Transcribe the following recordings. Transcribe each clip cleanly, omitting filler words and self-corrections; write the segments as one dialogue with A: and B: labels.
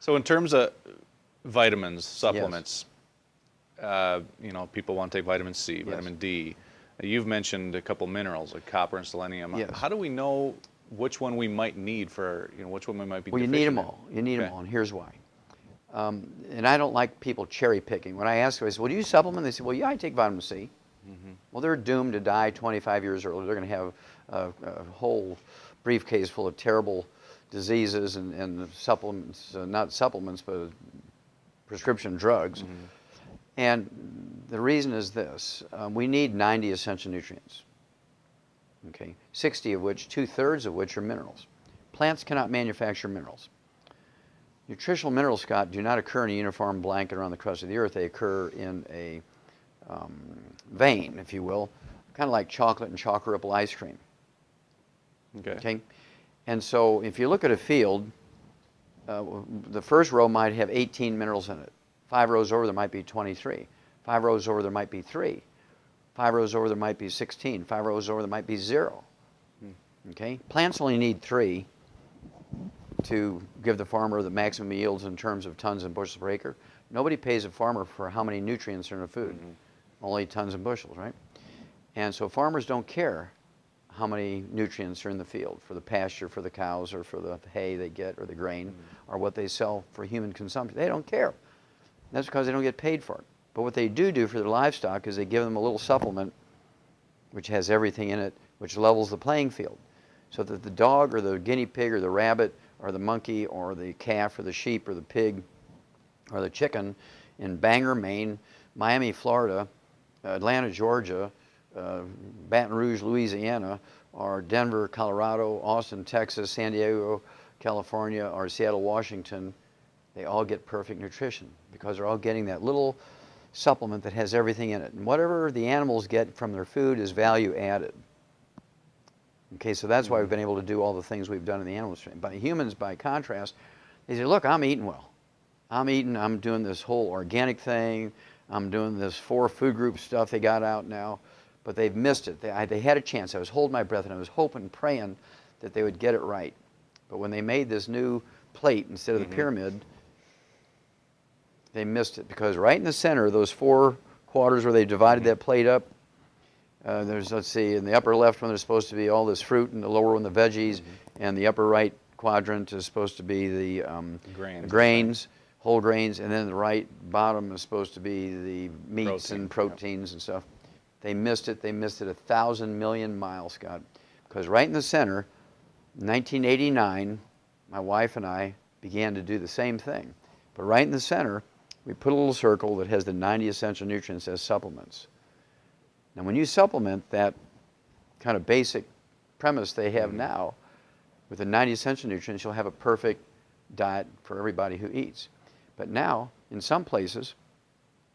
A: So in terms of vitamins,
B: Yes.
A: supplements, you know, people want to take vitamin C,
B: Yes.
A: vitamin D. You've mentioned a couple minerals like copper and selenium.
B: Yes.
A: How do we know which one we might need for, you know, which one we might be
B: Well, you
A: deficient
B: need them
A: in?
B: all. You need them
A: Okay.
B: all, and here's why. And I don't like people cherry picking. When I ask them, I say, well, do you supplement? They say, well, yeah, I take vitamin C. Well, they're doomed to die 25 years early. They're going to have a whole briefcase full of terrible diseases and supplements, not supplements, but prescription drugs. And the reason is this. We need 90 essential nutrients, okay? 60 of which, 2/3 of which are minerals. Plants cannot manufacture minerals. Nutritional minerals, Scott, do not occur in a uniform blanket around the crust of the earth. They occur in a vein, if you will, kind of like chocolate and chocolate ripple ice cream. Okay? And so if you look at a field, the first row might have 18 minerals in it. 5 rows over, there might be 23. 5 rows over, there might be 3. 5 rows over, there might be 16. 5 rows over, there might be 0. Okay? Plants only need 3 to give the farmer the maximum yields in terms of tons and bushels per acre. Nobody pays a farmer for how many nutrients are in a food. Only tons and bushels, right? And so farmers don't care how many nutrients are in the field for the pasture, for the cows, or for the hay they get, or the grain, or what they sell for human consumption. They don't care. That's because they don't get paid for it. But what they do for their livestock is they give them a little supplement which has everything in it, which levels the playing field. So that the dog or the guinea pig or the rabbit or the monkey or the calf or the sheep or the pig or the chicken in Bangor, Maine, Miami, Florida, Atlanta, Georgia, Baton Rouge, Louisiana, or Denver, Colorado, Austin, Texas, San Diego, California, or Seattle, Washington, they all get perfect nutrition because they're all getting that little supplement that has everything in it. And whatever the animals get from their food is value added. Okay, so that's why we've been able to do all the things we've done in the animal industry. But humans, by contrast, they say, look, I'm eating well. I'm doing this whole organic thing. I'm doing this 4 food group stuff they got out now. But they've missed it. They had a chance. I was holding my breath and I was hoping and praying that they would get it right. But when they made this new plate instead of the pyramid, they missed it. Because right in the center of those 4 quarters where they divided that plate up, there's, let's see, in the upper left one there's supposed to be all this fruit, and the lower one the veggies, and the upper right quadrant is supposed to be the grains, whole grains, and then the right bottom is supposed to be the meats and proteins and stuff. They missed it. They missed it 1,000 million miles, Scott. Because right in the center, 1989, my wife and I began to do the same thing. But right in the center, we put a little circle that has the 90 essential nutrients as supplements. Now, when you supplement that kind of basic premise they have now with the 90 essential nutrients, you'll have a perfect diet for everybody who eats. But now, in some places,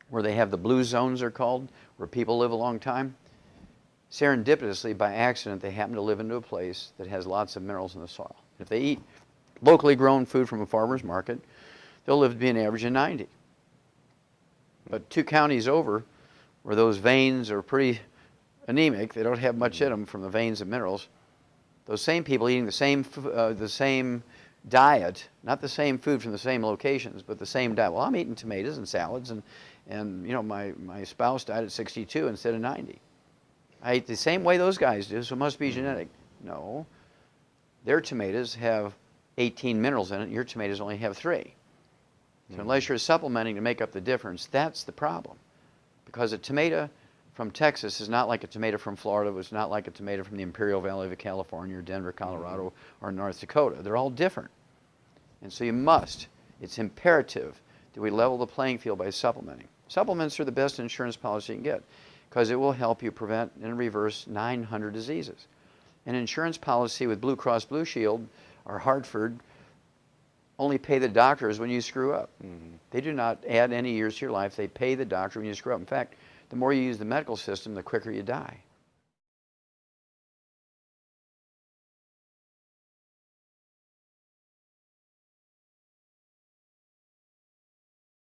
B: where they have the blue zones, they're called, where people live a long time, serendipitously, by accident, they happen to live into a place that has lots of minerals in the soil. If they eat locally grown food from a farmer's market, they'll live to be an average of 90. But 2 counties over, where those veins are pretty anemic, they don't have much in them from the veins of minerals, those same people eating the same diet, not the same food from the same locations, but the same diet. Well, I'm eating tomatoes and salads, and you know, my spouse died at 62 instead of 90. I eat the same way those guys do, so it must be genetic. No. Their tomatoes have 18 minerals in it, your tomatoes only have 3. So unless you're supplementing to make up the difference, that's the problem. Because a tomato from Texas is not like a tomato from Florida, it's not like a tomato from the Imperial Valley of California or Denver, Colorado, or North Dakota. They're all different. And so you must, it's imperative that we level the playing field by supplementing. Supplements are the best insurance policy you can get because it will help you prevent and reverse 900 diseases. An insurance policy with Blue Cross Blue Shield or Hartford only pay the doctors when you screw up. They do not add any years to your life. They pay the doctor when you screw up. In fact, the more you use the medical system, the quicker you die.